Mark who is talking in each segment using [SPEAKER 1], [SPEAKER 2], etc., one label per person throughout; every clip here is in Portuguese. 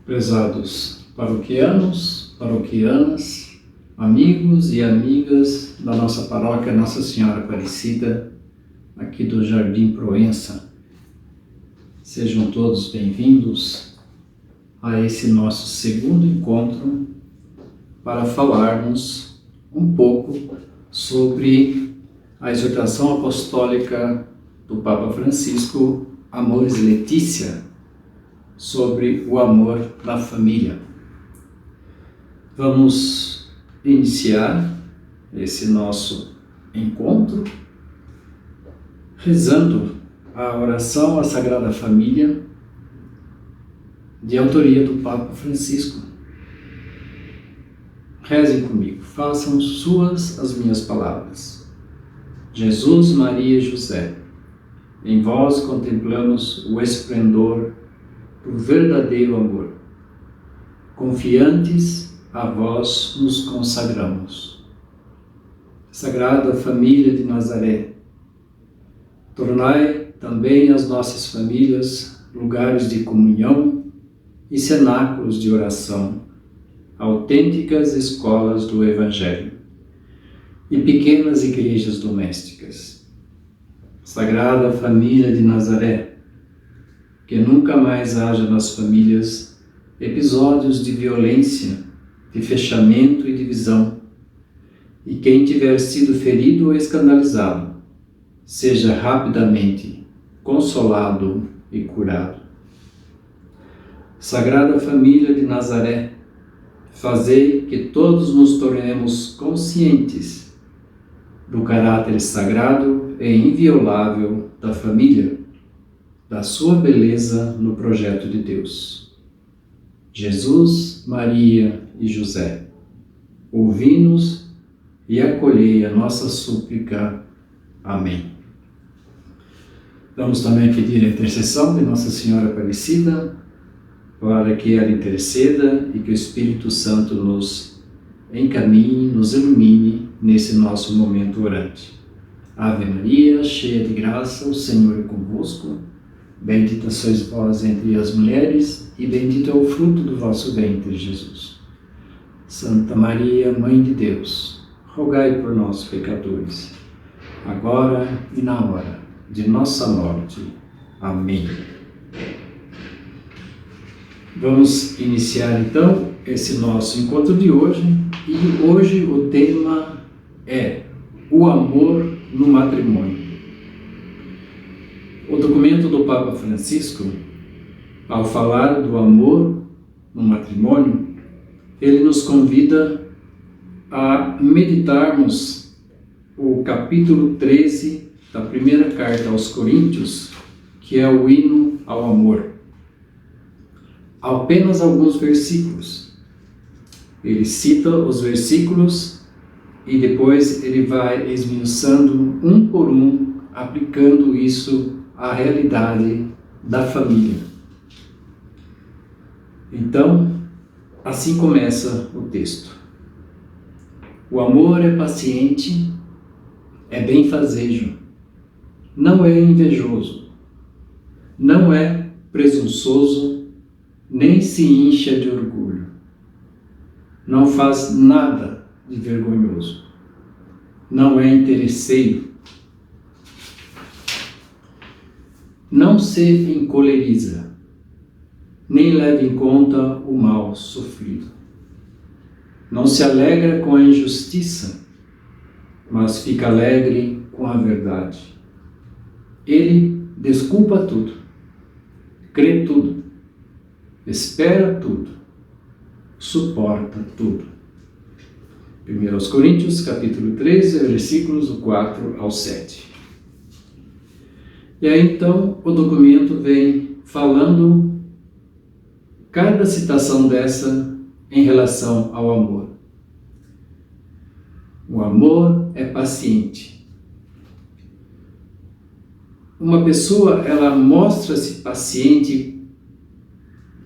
[SPEAKER 1] Prezados paroquianos, paroquianas, amigos e amigas da nossa paróquia Nossa Senhora Aparecida, aqui do Jardim Proença, sejam todos bem-vindos a esse nosso segundo encontro para falarmos um pouco sobre a exortação apostólica do Papa Francisco, Amoris Laetitia, sobre o amor na família. Vamos iniciar esse nosso encontro rezando a oração à Sagrada Família de autoria do Papa Francisco. Rezem comigo, façam suas as minhas palavras. Jesus, Maria e José, em vós contemplamos o esplendor do verdadeiro amor. Confiantes, a vós nos consagramos. Sagrada Família de Nazaré, tornai também as nossas famílias lugares de comunhão e cenáculos de oração, autênticas escolas do Evangelho e pequenas igrejas domésticas. Sagrada Família de Nazaré, que nunca mais haja nas famílias episódios de violência, de fechamento e divisão, e quem tiver sido ferido ou escandalizado, seja rapidamente consolado e curado. Sagrada Família de Nazaré, fazei que todos nos tornemos conscientes do caráter sagrado e inviolável da família, da sua beleza no projeto de Deus. Jesus, Maria e José, ouvi-nos e acolhei a nossa súplica. Amém. Vamos também pedir a intercessão de Nossa Senhora Aparecida, para que ela interceda e que o Espírito Santo nos encaminhe, nos ilumine nesse nosso momento orante. Ave Maria, cheia de graça, o Senhor é convosco. Bendita sois vós entre as mulheres, e bendito é o fruto do vosso ventre, Jesus. Santa Maria, Mãe de Deus, rogai por nós, pecadores, agora e na hora de nossa morte. Amém. Vamos iniciar então esse nosso encontro de hoje, e hoje o tema é o amor no matrimônio. O documento do Papa Francisco, ao falar do amor no matrimônio, ele nos convida a meditarmos o capítulo 13 da primeira carta aos Coríntios, que é o hino ao amor. Apenas alguns versículos. Ele cita os versículos e depois ele vai esmiuçando um por um, aplicando isso à realidade da família. Então, assim começa o texto. O amor é paciente, é benfazejo, não é invejoso, não é presunçoso, nem se incha de orgulho. Não faz nada de vergonhoso, não é interesseiro, não se encoleriza, nem leva em conta o mal sofrido. Não se alegra com a injustiça, mas fica alegre com a verdade. Ele desculpa tudo, crê tudo, espera tudo, suporta tudo. 1 Coríntios, capítulo 13, versículos do 4 ao 7. E aí então o documento vem falando cada citação dessa em relação ao amor. O amor é paciente. Uma pessoa, ela mostra-se paciente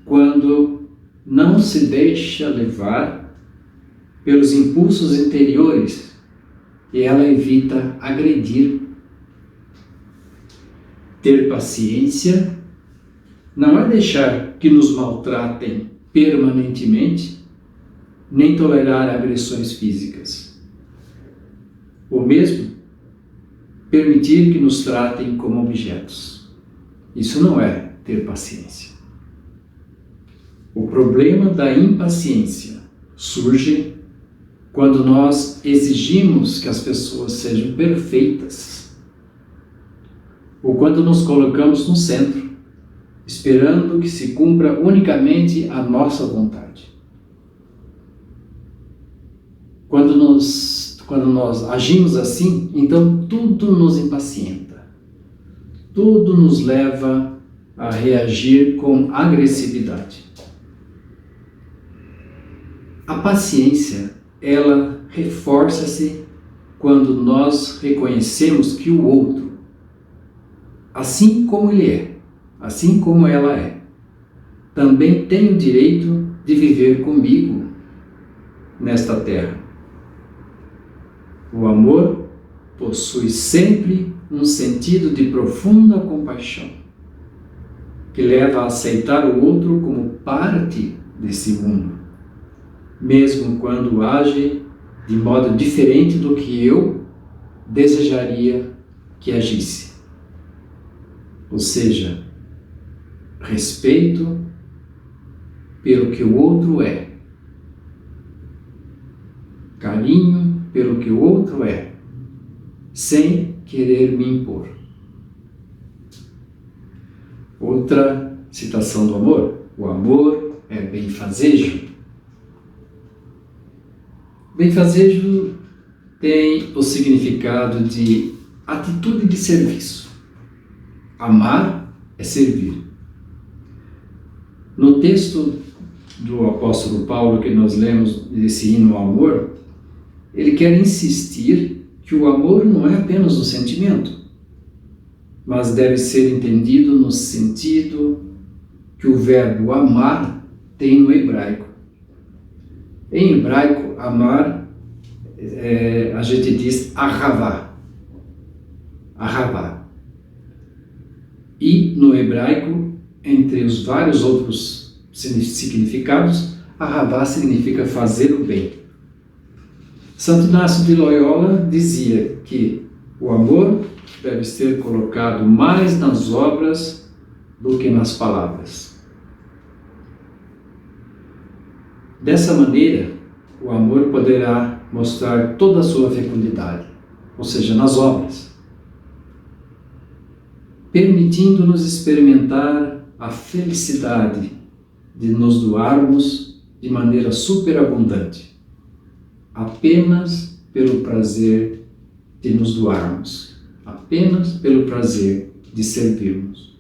[SPEAKER 1] quando não se deixa levar pelos impulsos interiores e ela evita agredir. Ter paciência não é deixar que nos maltratem permanentemente, nem tolerar agressões físicas. Ou mesmo, permitir que nos tratem como objetos. Isso não é ter paciência. O problema da impaciência surge quando nós exigimos que as pessoas sejam perfeitas, ou quando nos colocamos no centro, esperando que se cumpra unicamente a nossa vontade. Quando nós agimos assim, então tudo nos impacienta, tudo nos leva a reagir com agressividade. A paciência, ela reforça-se quando nós reconhecemos que o outro, assim como ele é, assim como ela é, também tem o direito de viver comigo nesta terra. O amor possui sempre um sentido de profunda compaixão, que leva a aceitar o outro como parte desse mundo, mesmo quando age de modo diferente do que eu desejaria que agisse. Ou seja, respeito pelo que o outro é, carinho pelo que o outro é, sem querer me impor. Outra citação do amor: o amor é benfazejo. Benfazejo tem o significado de atitude de serviço. Amar é servir. No texto do apóstolo Paulo que nós lemos desse hino ao amor, ele quer insistir que o amor não é apenas um sentimento, mas deve ser entendido no sentido que o verbo amar tem no hebraico. Em hebraico, amar, a gente diz ahavá. Ahavá. E no hebraico, entre os vários outros significados, ahavá significa fazer o bem. Santo Inácio de Loyola dizia que o amor deve ser colocado mais nas obras do que nas palavras. Dessa maneira, o amor poderá mostrar toda a sua fecundidade, ou seja, nas obras, permitindo-nos experimentar a felicidade de nos doarmos de maneira superabundante, apenas pelo prazer de nos doarmos, apenas pelo prazer de servirmos.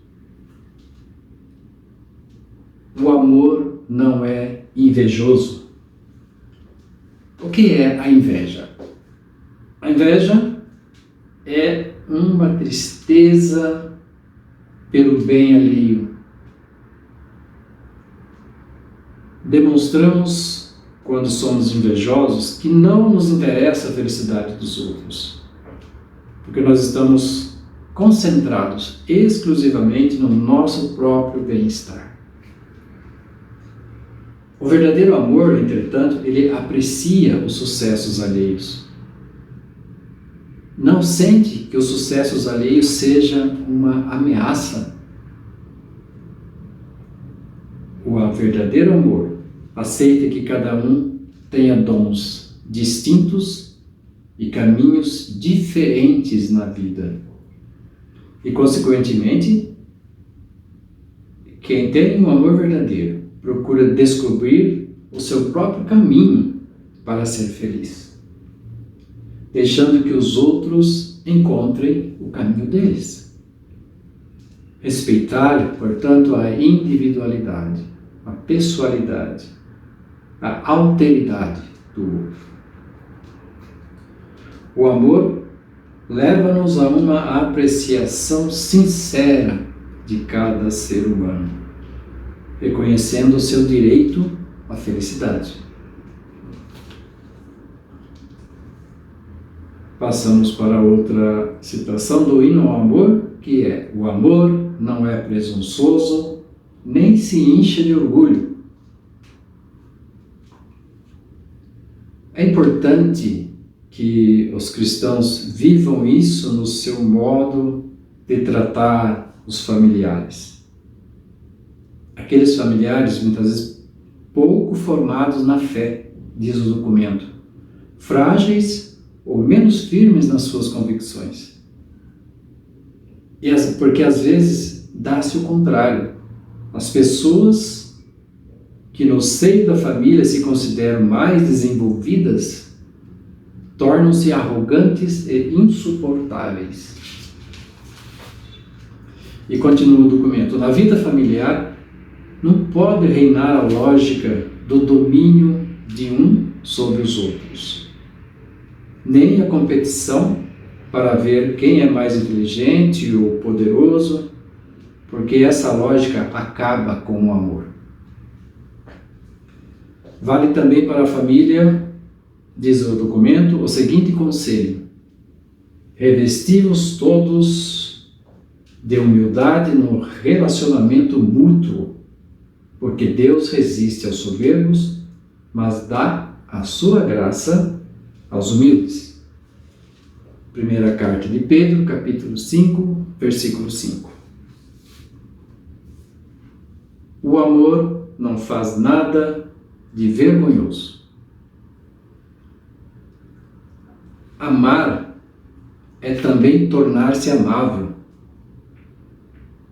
[SPEAKER 1] O amor não é invejoso. O que é a inveja? A inveja é uma tristeza pelo bem alheio. Demonstramos, quando somos invejosos, que não nos interessa a felicidade dos outros, porque nós estamos concentrados exclusivamente no nosso próprio bem-estar. O verdadeiro amor, entretanto, ele aprecia os sucessos alheios. Não sente que os sucessos alheios sejam uma ameaça. O verdadeiro amor aceita que cada um tenha dons distintos e caminhos diferentes na vida. E, consequentemente, quem tem um amor verdadeiro procura descobrir o seu próprio caminho para ser feliz, deixando que os outros encontrem o caminho deles. Respeitar, portanto, a individualidade, a pessoalidade, a alteridade do outro. O amor leva-nos a uma apreciação sincera de cada ser humano, reconhecendo o seu direito à felicidade. Passamos para outra citação do hino ao amor, que é: o amor não é presunçoso, nem se incha de orgulho. É importante que os cristãos vivam isso no seu modo de tratar os familiares. Aqueles familiares, muitas vezes, pouco formados na fé, diz o documento, frágeis ou menos firmes nas suas convicções. Porque às vezes dá-se o contrário. As pessoas que no seio da família se consideram mais desenvolvidas tornam-se arrogantes e insuportáveis. E continua o documento. Na vida familiar não pode reinar a lógica do domínio de um sobre os outros, nem a competição para ver quem é mais inteligente ou poderoso, porque essa lógica acaba com o amor. Vale também para a família, diz o documento, o seguinte conselho: revesti-vos todos de humildade no relacionamento mútuo, porque Deus resiste aos soberbos, mas dá a sua graça aos humildes. Primeira carta de Pedro, capítulo 5, versículo 5. O amor não faz nada de vergonhoso. Amar é também tornar-se amável.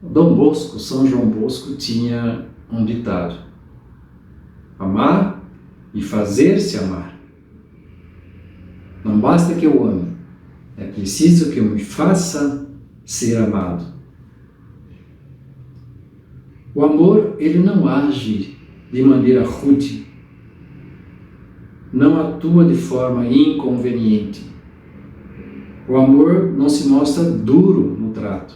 [SPEAKER 1] Dom Bosco, São João Bosco, tinha um ditado: amar e fazer-se amar. Não basta que eu ame, é preciso que eu me faça ser amado. O amor, ele não age de maneira rude, não atua de forma inconveniente. O amor não se mostra duro no trato.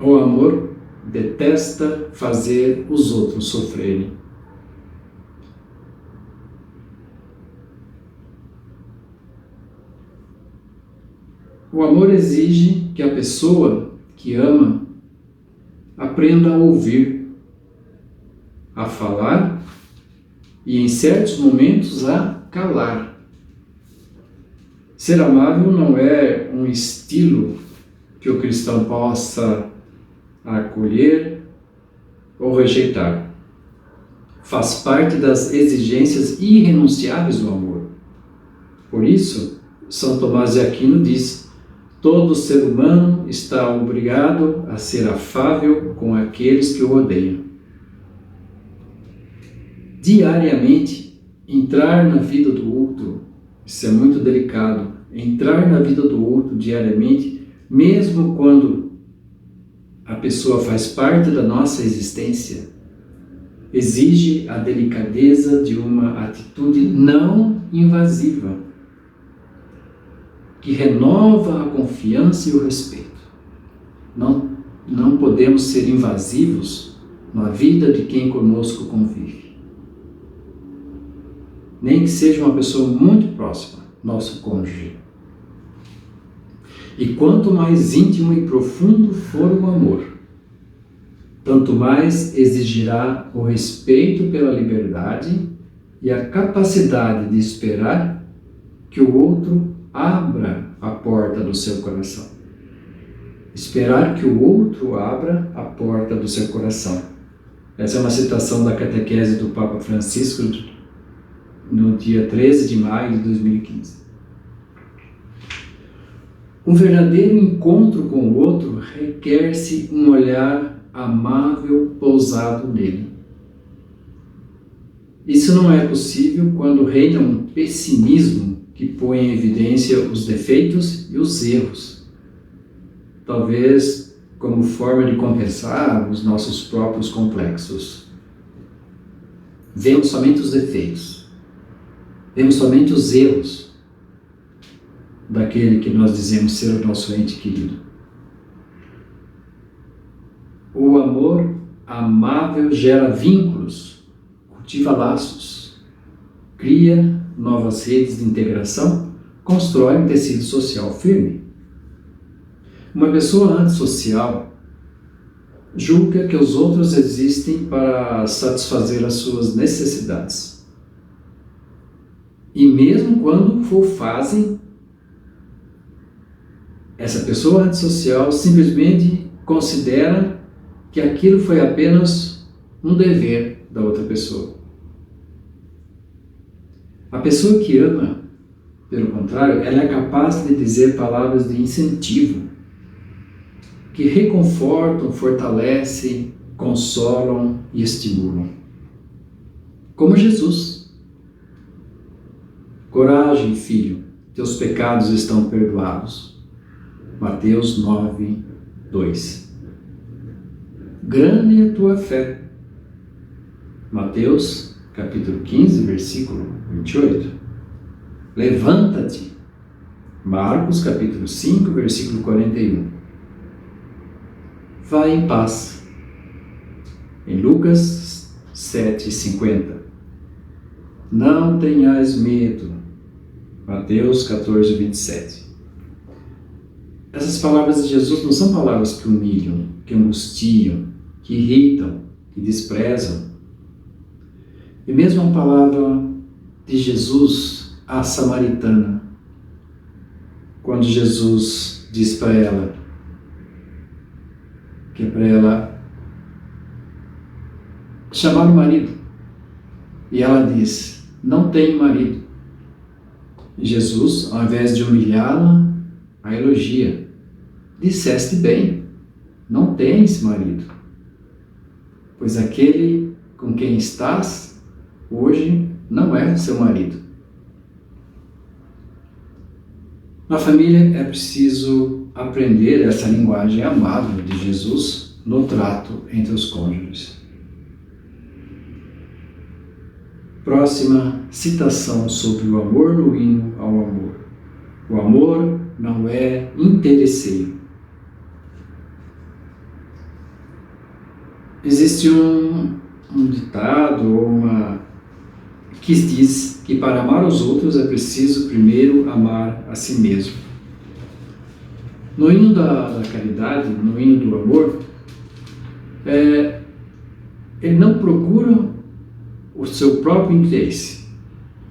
[SPEAKER 1] O amor detesta fazer os outros sofrerem. O amor exige que a pessoa que ama aprenda a ouvir, a falar e, em certos momentos, a calar. Ser amável não é um estilo que o cristão possa acolher ou rejeitar. Faz parte das exigências irrenunciáveis do amor. Por isso, São Tomás de Aquino diz: todo ser humano está obrigado a ser afável com aqueles que o odeiam. Diariamente, entrar na vida do outro, isso é muito delicado, entrar na vida do outro diariamente, mesmo quando a pessoa faz parte da nossa existência, exige a delicadeza de uma atitude não invasiva, que renova a confiança e o respeito. Não podemos ser invasivos na vida de quem conosco convive. Nem que seja uma pessoa muito próxima, nosso cônjuge. E quanto mais íntimo e profundo for o amor, tanto mais exigirá o respeito pela liberdade e a capacidade de esperar que o outro abra a porta do seu coração. Esperar que o outro abra a porta do seu coração. Essa é uma citação da catequese do Papa Francisco no dia 13 de maio de 2015. Um verdadeiro encontro com o outro requer-se um olhar amável pousado nele. Isso não é possível quando reina um pessimismo que põe em evidência os defeitos e os erros, talvez como forma de compensar os nossos próprios complexos. Vemos somente os defeitos, vemos somente os erros daquele que nós dizemos ser o nosso ente querido. O amor amável gera vínculos, cultiva laços, cria novas redes de integração, constrói um tecido social firme. Uma pessoa antissocial julga que os outros existem para satisfazer as suas necessidades. E mesmo quando o fazem, essa pessoa antissocial simplesmente considera que aquilo foi apenas um dever da outra pessoa. A pessoa que ama, pelo contrário, ela é capaz de dizer palavras de incentivo, que reconfortam, fortalecem, consolam e estimulam. Como Jesus. Coragem, filho, teus pecados estão perdoados. Mateus 9, 2. Grande é a tua fé. Mateus, capítulo 15, versículo 28. Levanta-te. Marcos, capítulo 5, versículo 41. Vai em paz. Em Lucas 7:50. Não tenhais medo. Mateus 14:27. Essas palavras de Jesus não são palavras que humilham, que angustiam, que irritam, que desprezam. E mesmo a palavra de Jesus à samaritana, quando Jesus diz para ela, que é para ela chamar o marido. E ela diz, não tenho marido. E Jesus, ao invés de humilhá-la, a elogia. Disseste bem, não tens marido. Pois aquele com quem estás hoje não é seu marido. Na família é preciso aprender essa linguagem amável de Jesus no trato entre os cônjuges. Próxima citação sobre o amor no hino ao amor. O amor não é interesseiro. Existe um ditado ou que diz que para amar os outros é preciso primeiro amar a si mesmo. No hino da caridade, no hino do amor, ele não procura o seu próprio interesse.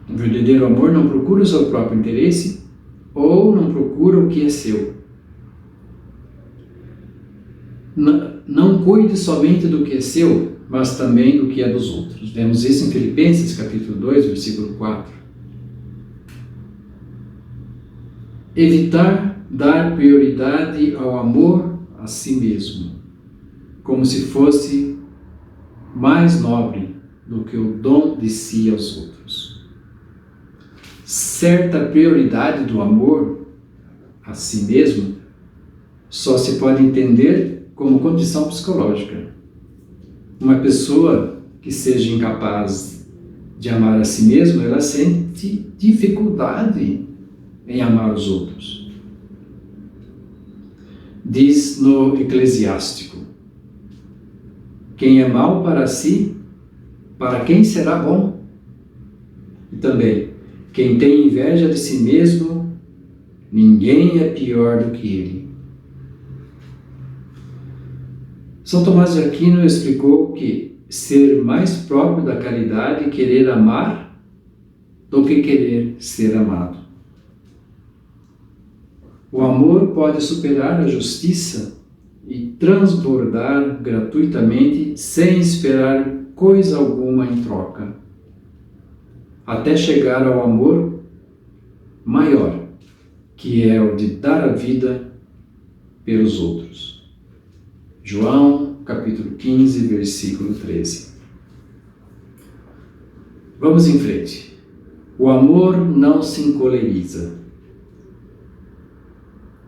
[SPEAKER 1] O verdadeiro amor não procura o seu próprio interesse ou não procura o que é seu. Não cuide somente do que é seu, mas também do que é dos outros. Vemos isso em Filipenses, capítulo 2, versículo 4. Evitar dar prioridade ao amor a si mesmo, como se fosse mais nobre do que o dom de si aos outros. Certa prioridade do amor a si mesmo só se pode entender como condição psicológica. Uma pessoa que seja incapaz de amar a si mesma, ela sente dificuldade em amar os outros. Diz no Eclesiástico, quem é mau para si, para quem será bom? E também, quem tem inveja de si mesmo, ninguém é pior do que ele. São Tomás de Aquino explicou que ser mais próprio da caridade é querer amar do que querer ser amado. O amor pode superar a justiça e transbordar gratuitamente sem esperar coisa alguma em troca, até chegar ao amor maior, que é o de dar a vida pelos outros. João, capítulo 15, versículo 13. Vamos em frente. O amor não se encoleriza.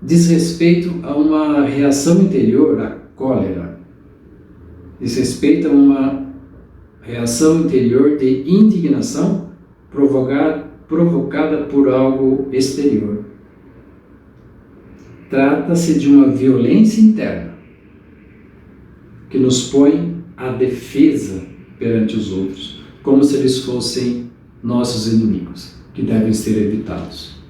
[SPEAKER 1] Diz respeito a uma reação interior, a cólera. Diz respeito a uma reação interior de indignação provocada por algo exterior. Trata-se de uma violência interna que nos põe à defesa perante os outros, como se eles fossem nossos inimigos, que devem ser evitados.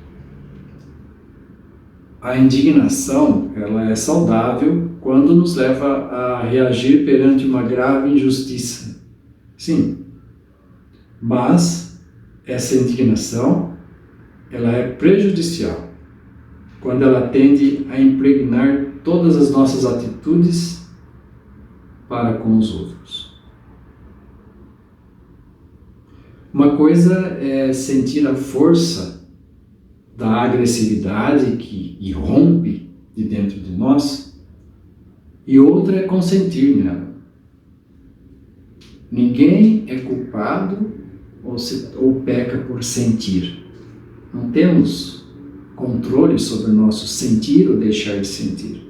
[SPEAKER 1] A indignação, ela é saudável quando nos leva a reagir perante uma grave injustiça. Sim, mas essa indignação, ela é prejudicial quando ela tende a impregnar todas as nossas atitudes para com os outros. Uma coisa é sentir a força da agressividade que irrompe de dentro de nós, e outra é consentir nela. Ninguém é culpado ou peca por sentir. Não temos controle sobre o nosso sentir ou deixar de sentir.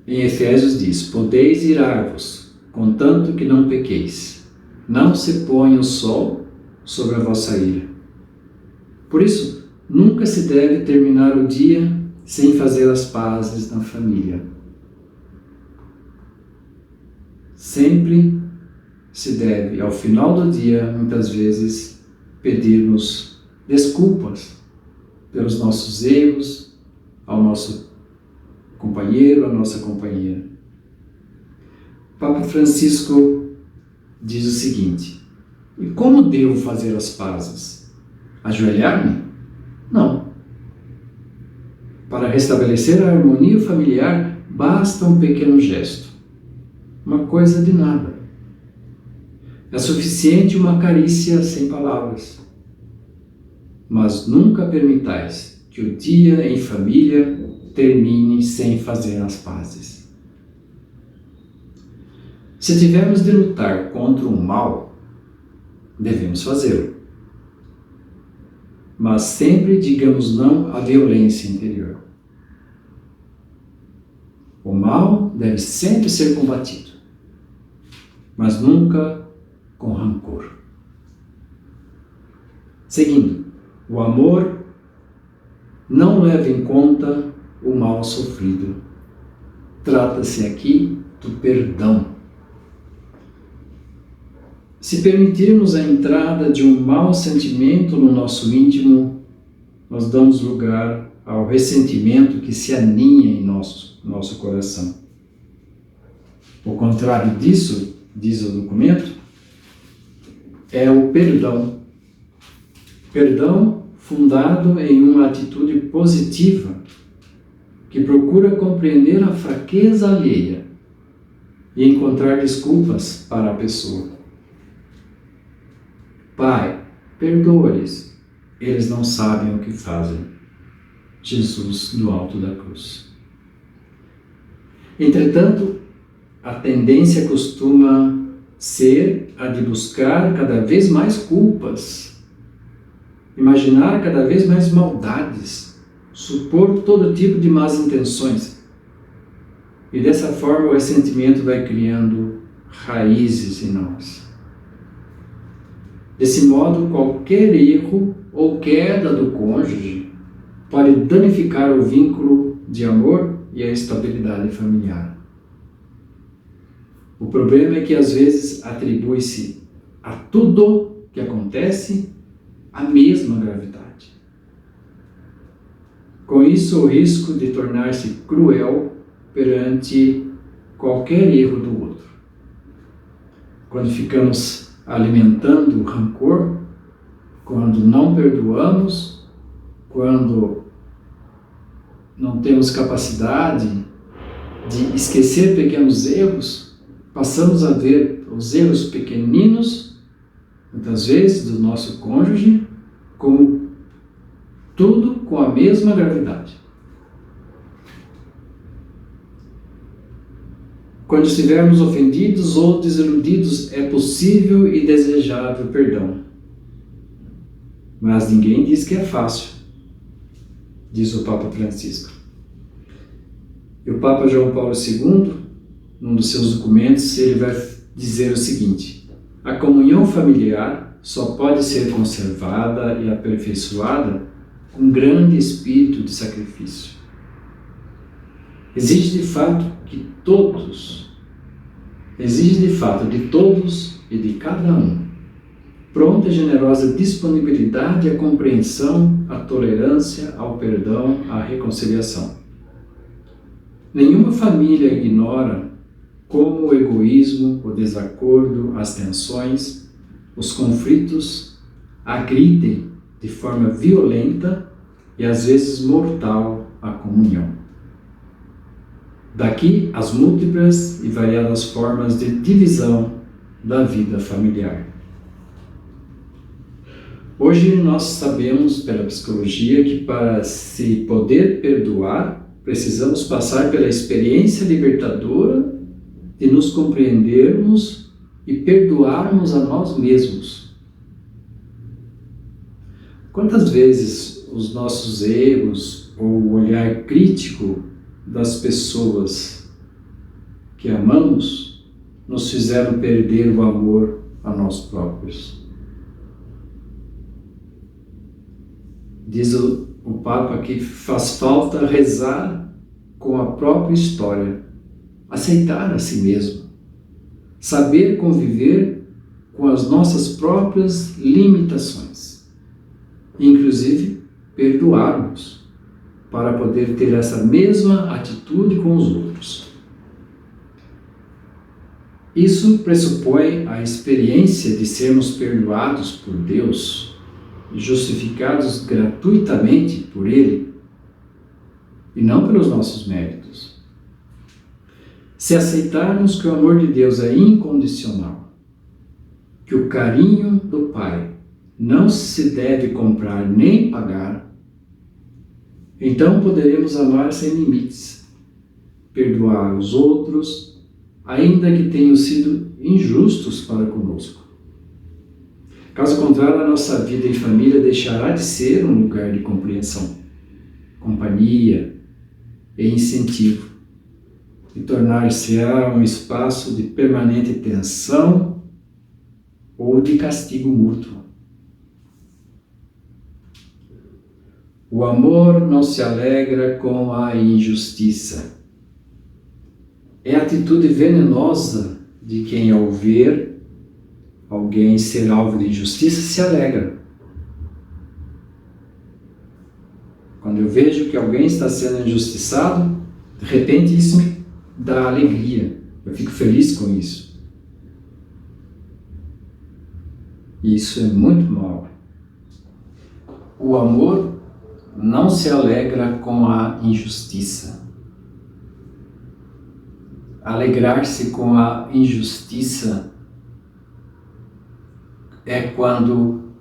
[SPEAKER 1] Em Efésios diz: podeis irar-vos, contanto que não pequeis. Não se ponha o sol sobre a vossa ira. Por isso, nunca se deve terminar o dia sem fazer as pazes na família. Sempre se deve, ao final do dia, muitas vezes, pedirmos desculpas pelos nossos erros ao nosso companheiro, à nossa companheira. O Papa Francisco diz o seguinte: e como devo fazer as pazes? Ajoelhar-me? Não. Para restabelecer a harmonia familiar, basta um pequeno gesto, uma coisa de nada. É suficiente uma carícia sem palavras. Mas nunca permitais que o dia em família termine sem fazer as pazes. Se tivermos de lutar contra o mal, devemos fazê-lo. Mas sempre digamos não à violência interior. O mal deve sempre ser combatido, mas nunca com rancor. Seguindo, o amor não leva em conta o mal sofrido. Trata-se aqui do perdão. Se permitirmos a entrada de um mau sentimento no nosso íntimo, nós damos lugar ao ressentimento que se aninha em nosso coração. O contrário disso, diz o documento, é o perdão. Perdão fundado em uma atitude positiva que procura compreender a fraqueza alheia e encontrar desculpas para a pessoa. Pai, perdoa-lhes, eles não sabem o que fazem. Jesus do alto da cruz. Entretanto, a tendência costuma ser a de buscar cada vez mais culpas, imaginar cada vez mais maldades, supor todo tipo de más intenções. E dessa forma o ressentimento vai criando raízes em nós. Desse modo, qualquer erro ou queda do cônjuge pode danificar o vínculo de amor e a estabilidade familiar. O problema é que às vezes atribui-se a tudo que acontece a mesma gravidade. Com isso, o risco de tornar-se cruel perante qualquer erro do outro. Quando ficamos alimentando o rancor, quando não perdoamos, quando não temos capacidade de esquecer pequenos erros, passamos a ver os erros pequeninos, muitas vezes, do nosso cônjuge, como tudo com a mesma gravidade. Quando estivermos ofendidos ou desiludidos, é possível e desejável perdão. Mas ninguém diz que é fácil, diz o Papa Francisco. E o Papa João Paulo II, num dos seus documentos, ele vai dizer o seguinte: a comunhão familiar só pode ser conservada e aperfeiçoada com grande espírito de sacrifício. Exige de fato de todos e de cada um pronta e generosa disponibilidade à compreensão, à tolerância, ao perdão, à reconciliação. Nenhuma família ignora como o egoísmo, o desacordo, as tensões, os conflitos agridem de forma violenta e às vezes mortal a comunhão. Daqui as múltiplas e variadas formas de divisão da vida familiar. Hoje nós sabemos pela psicologia que para se poder perdoar, precisamos passar pela experiência libertadora de nos compreendermos e perdoarmos a nós mesmos. Quantas vezes os nossos erros ou o olhar crítico das pessoas que amamos nos fizeram perder o amor a nós próprios? Diz o Papa que faz falta rezar com a própria história, aceitar a si mesmo, saber conviver com as nossas próprias limitações, inclusive perdoarmos, para poder ter essa mesma atitude com os outros. Isso pressupõe a experiência de sermos perdoados por Deus, justificados gratuitamente por Ele, e não pelos nossos méritos. Se aceitarmos que o amor de Deus é incondicional, que o carinho do Pai não se deve comprar nem pagar, então poderemos amar sem limites, perdoar os outros, ainda que tenham sido injustos para conosco. Caso contrário, a nossa vida em família deixará de ser um lugar de compreensão, companhia e incentivo, e tornar-se-á um espaço de permanente tensão ou de castigo mútuo. O amor não se alegra com a injustiça. É a atitude venenosa de quem, ao ver alguém ser alvo de injustiça, se alegra. Quando eu vejo que alguém está sendo injustiçado, de repente isso me dá alegria. Eu fico feliz com isso. E isso é muito mal. O amor não se alegra com a injustiça. Alegrar-se com a injustiça é quando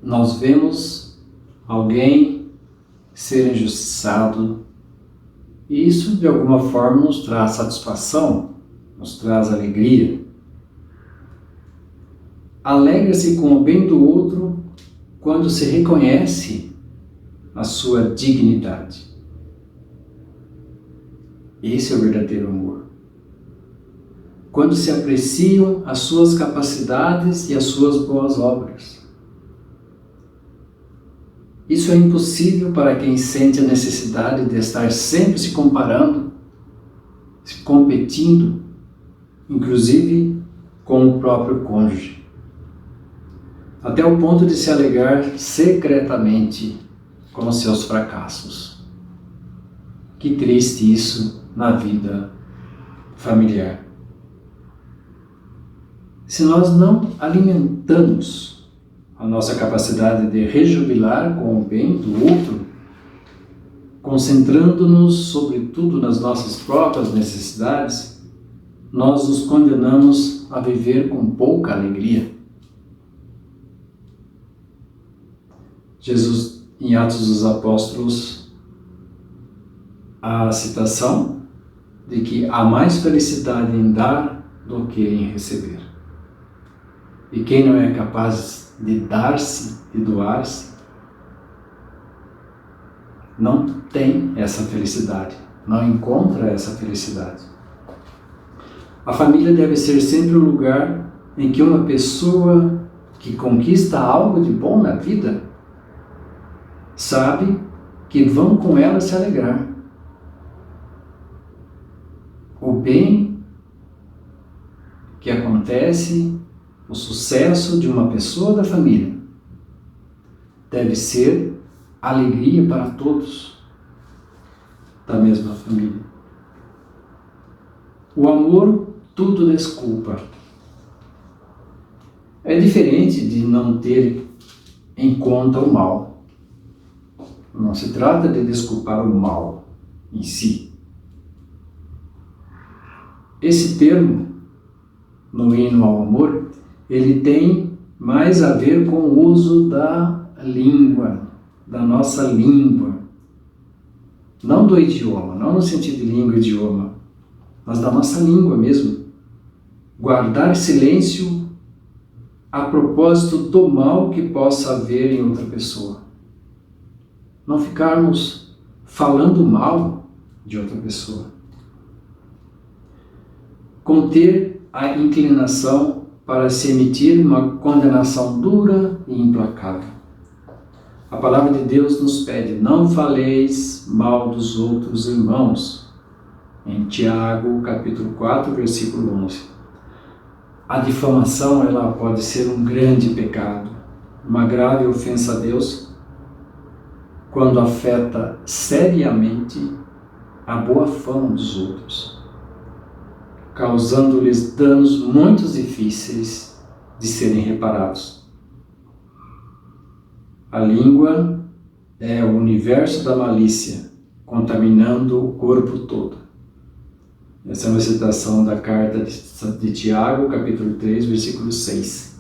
[SPEAKER 1] nós vemos alguém ser injustiçado e isso de alguma forma nos traz satisfação, nos traz alegria. Alegra-se com o bem do outro quando se reconhece a sua dignidade. Esse é o verdadeiro amor. Quando se apreciam as suas capacidades e as suas boas obras. Isso é impossível para quem sente a necessidade de estar sempre se comparando, se competindo, inclusive com o próprio cônjuge, até o ponto de se alegrar secretamente com os seus fracassos. Que triste isso na vida familiar. Se nós não alimentamos a nossa capacidade de rejubilar com o bem do outro, concentrando-nos sobretudo nas nossas próprias necessidades, nós nos condenamos a viver com pouca alegria. Jesus, em Atos dos Apóstolos, a citação de que há mais felicidade em dar do que em receber. E quem não é capaz de dar-se, de doar-se, não tem essa felicidade, não encontra essa felicidade. A família deve ser sempre o lugar em que uma pessoa que conquista algo de bom na vida sabe que vão com ela se alegrar. O bem que acontece, o sucesso de uma pessoa da família deve ser alegria para todos da mesma família. O amor tudo desculpa. É diferente de não ter em conta o mal. Não se trata de desculpar o mal em si. Esse termo, no hino ao amor, ele tem mais a ver com o uso da língua, da nossa língua. Não do idioma, não no sentido de língua e idioma, mas da nossa língua mesmo. Guardar silêncio a propósito do mal que possa haver em outra pessoa. Não ficarmos falando mal de outra pessoa. Conter a inclinação para se emitir uma condenação dura e implacável. A palavra de Deus nos pede: não faleis mal dos outros irmãos. Em Tiago, capítulo 4, versículo 11. A difamação, ela pode ser um grande pecado, uma grave ofensa a Deus, quando afeta seriamente a boa fama dos outros, causando-lhes danos muito difíceis de serem reparados. A língua é o universo da malícia, contaminando o corpo todo. Essa é uma citação da carta de Tiago, capítulo 3, versículo 6.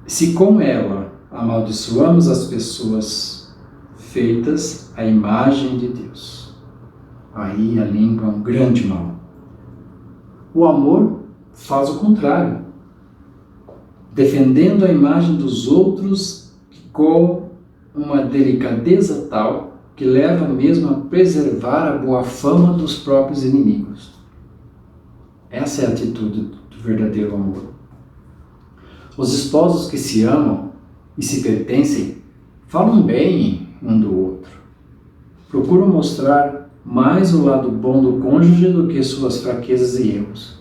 [SPEAKER 1] Se com ela amaldiçoamos as pessoas feitas à imagem de Deus, aí a língua é um grande mal. O amor faz o contrário, defendendo a imagem dos outros com uma delicadeza tal que leva mesmo a preservar a boa fama dos próprios inimigos. Essa é a atitude do verdadeiro amor. Os esposos que se amam e se pertencem falam bem um do outro. Procuram mostrar mais o lado bom do cônjuge do que suas fraquezas e erros.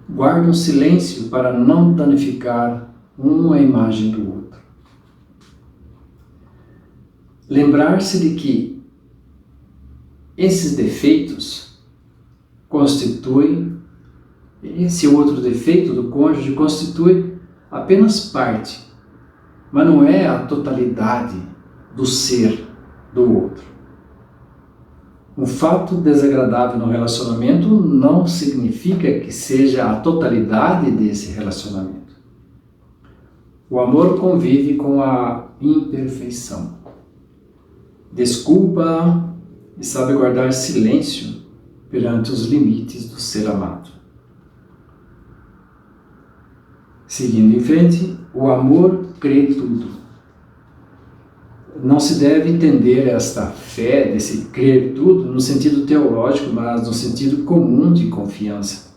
[SPEAKER 1] Guardam silêncio para não danificar uma imagem do outro. Lembrar-se de que esses defeitos constituem, esse outro defeito do cônjuge constitui apenas parte, mas não é a totalidade do ser do outro. Um fato desagradável no relacionamento não significa que seja a totalidade desse relacionamento. O amor convive com a imperfeição. Desculpa e sabe guardar silêncio perante os limites do ser amado. Seguindo em frente, o amor crê tudo. Não se deve entender esta fé, desse crer tudo, no sentido teológico, mas no sentido comum de confiança.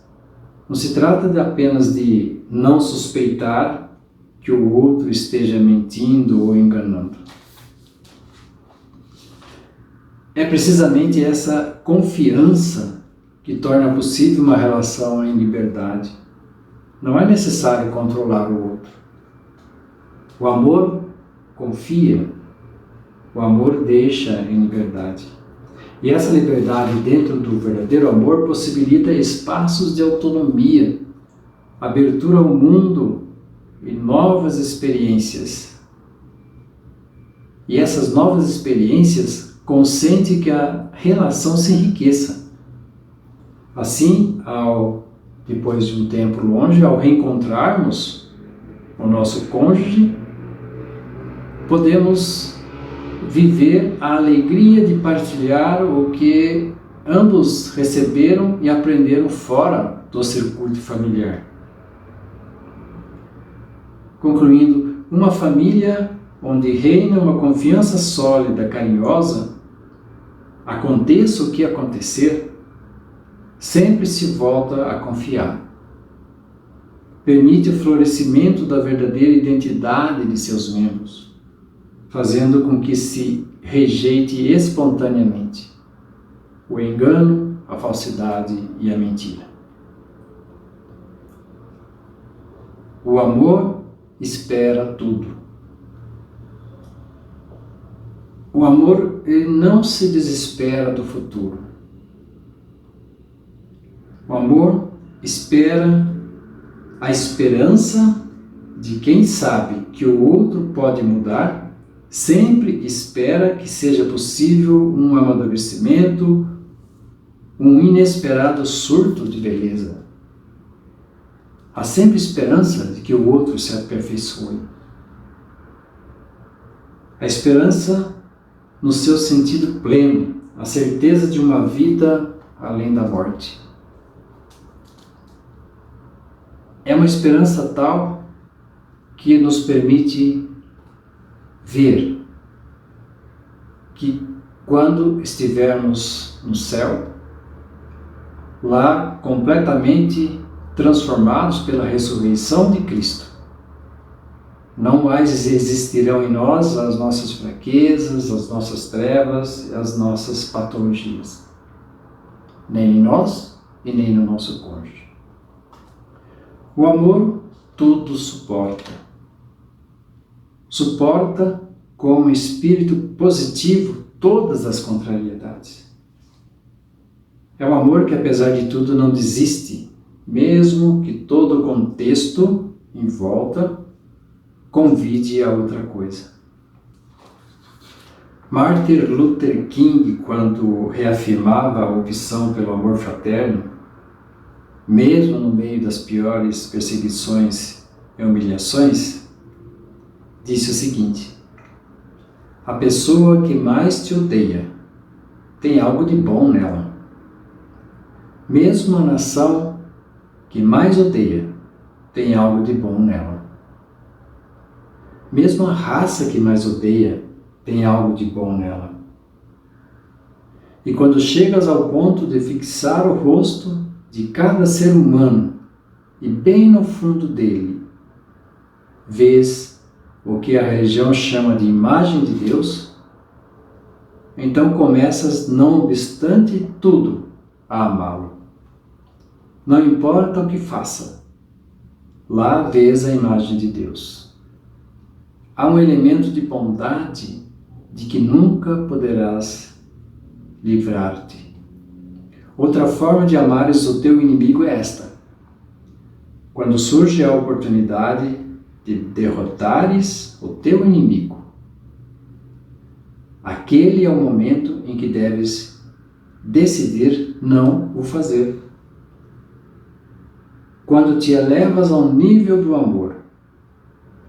[SPEAKER 1] Não se trata apenas de não suspeitar que o outro esteja mentindo ou enganando. É precisamente essa confiança que torna possível uma relação em liberdade. Não é necessário controlar o outro. O amor confia, o amor deixa em liberdade. E essa liberdade dentro do verdadeiro amor possibilita espaços de autonomia, abertura ao mundo e novas experiências. E essas novas experiências consente que a relação se enriqueça. Assim, depois de um tempo longe, ao reencontrarmos o nosso cônjuge, podemos viver a alegria de partilhar o que ambos receberam e aprenderam fora do circuito familiar. Concluindo, uma família onde reina uma confiança sólida, carinhosa, aconteça o que acontecer, sempre se volta a confiar. Permite o florescimento da verdadeira identidade de seus membros, fazendo com que se rejeite espontaneamente o engano, a falsidade e a mentira. O amor espera tudo. O amor, ele não se desespera do futuro. O amor espera a esperança de quem sabe que o outro pode mudar, sempre espera que seja possível um amadurecimento, um inesperado surto de beleza. Há sempre esperança de que o outro se aperfeiçoe. A esperança no seu sentido pleno, a certeza de uma vida além da morte. É uma esperança tal que nos permite ver que quando estivermos no céu, lá completamente transformados pela ressurreição de Cristo, não mais existirão em nós as nossas fraquezas, as nossas trevas, as nossas patologias. Nem em nós e nem no nosso cônjuge. O amor tudo suporta. Suporta com espírito positivo todas as contrariedades. É um amor que, apesar de tudo, não desiste, mesmo que todo o contexto em volta convide a outra coisa. Martin Luther King, quando reafirmava a opção pelo amor fraterno, mesmo no meio das piores perseguições e humilhações, disse o seguinte: a pessoa que mais te odeia tem algo de bom nela. Mesmo a nação que mais odeia tem algo de bom nela. Mesmo a raça que mais odeia tem algo de bom nela. E quando chegas ao ponto de fixar o rosto de cada ser humano e bem no fundo dele, vês o que a religião chama de imagem de Deus, então começas, não obstante tudo, a amá-lo. Não importa o que faça, lá vês a imagem de Deus. Há um elemento de bondade de que nunca poderás livrar-te. Outra forma de amares o teu inimigo é esta: quando surge a oportunidade de derrotares o teu inimigo, aquele é o momento em que deves decidir não o fazer. Quando te elevas ao nível do amor,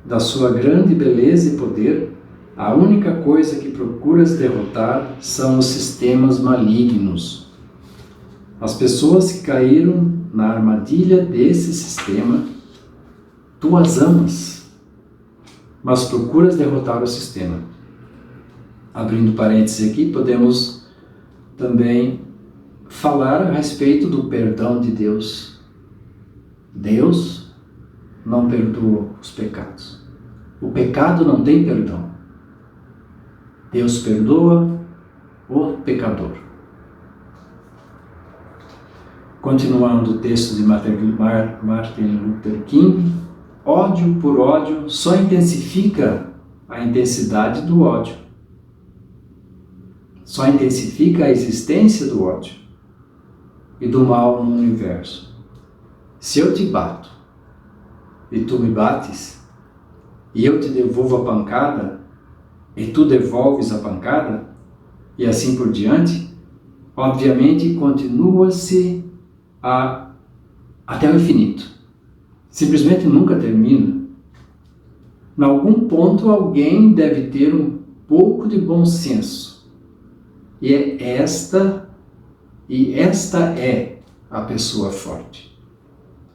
[SPEAKER 1] da sua grande beleza e poder, a única coisa que procuras derrotar são os sistemas malignos. As pessoas que caíram na armadilha desse sistema, tu as amas, mas procuras derrotar o sistema. Abrindo parênteses aqui, podemos também falar a respeito do perdão de Deus. Deus não perdoa os pecados. O pecado não tem perdão. Deus perdoa o pecador. Continuando o texto de Martin Luther King, ódio por ódio só intensifica a intensidade do ódio. Só intensifica a existência do ódio e do mal no universo. Se eu te bato e tu me bates, e eu te devolvo a pancada, e tu devolves a pancada, e assim por diante, obviamente continua-se até o infinito. Simplesmente nunca termina. Em algum ponto alguém deve ter um pouco de bom senso. E esta é a pessoa forte.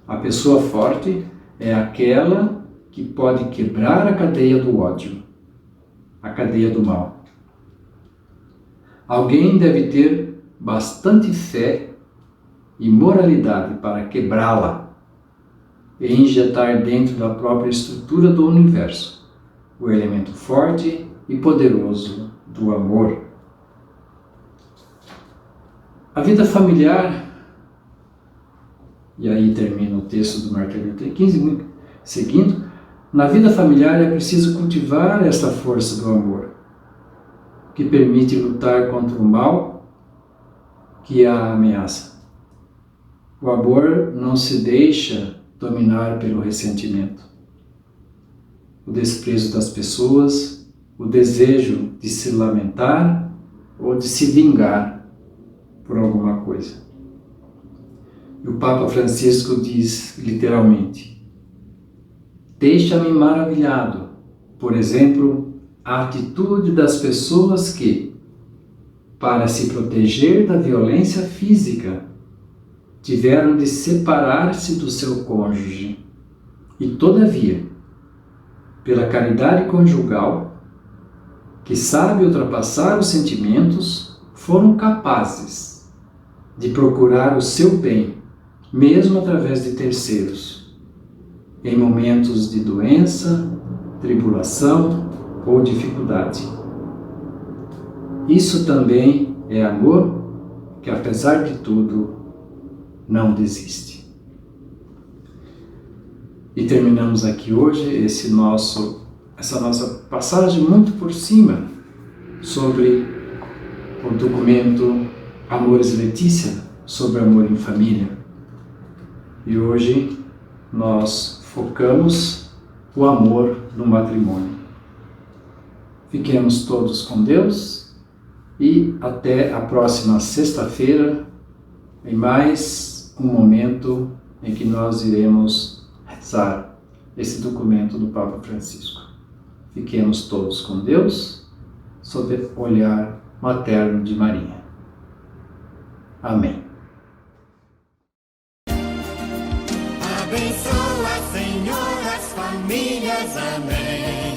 [SPEAKER 1] A pessoa forte é aquela que pode quebrar a cadeia do ódio, a cadeia do mal. Alguém deve ter bastante fé e moralidade para quebrá-la e injetar dentro da própria estrutura do universo o elemento forte e poderoso do amor. A vida familiar, e aí termina o texto do Martin Luther King, Seguindo, na vida familiar é preciso cultivar esta força do amor, que permite lutar contra o mal que a ameaça. O amor não se deixa dominar pelo ressentimento, o desprezo das pessoas, o desejo de se lamentar ou de se vingar por alguma coisa. E o Papa Francisco diz literalmente: deixa-me maravilhado, por exemplo, a atitude das pessoas que, para se proteger da violência física, tiveram de separar-se do seu cônjuge e, todavia, pela caridade conjugal, que sabe ultrapassar os sentimentos, foram capazes de procurar o seu bem, mesmo através de terceiros, em momentos de doença, tribulação ou dificuldade. Isso também é amor que, apesar de tudo, não desiste. E terminamos aqui hoje essa nossa passagem muito por cima sobre o documento Amoris Laetitia, sobre amor em família. E hoje nós focamos o amor no matrimônio. Fiquemos todos com Deus e até a próxima sexta-feira, em mais um momento em que nós iremos rezar esse documento do Papa Francisco. Fiquemos todos com Deus, sob o olhar materno de Maria. Amém.
[SPEAKER 2] Abençoa, Senhor, as famílias. Amém.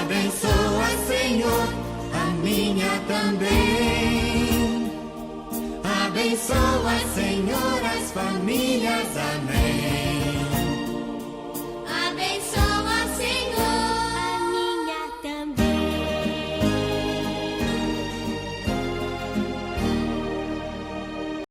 [SPEAKER 2] Abençoa, Senhor, a minha também. Abençoa, Senhor, as famílias. Amém.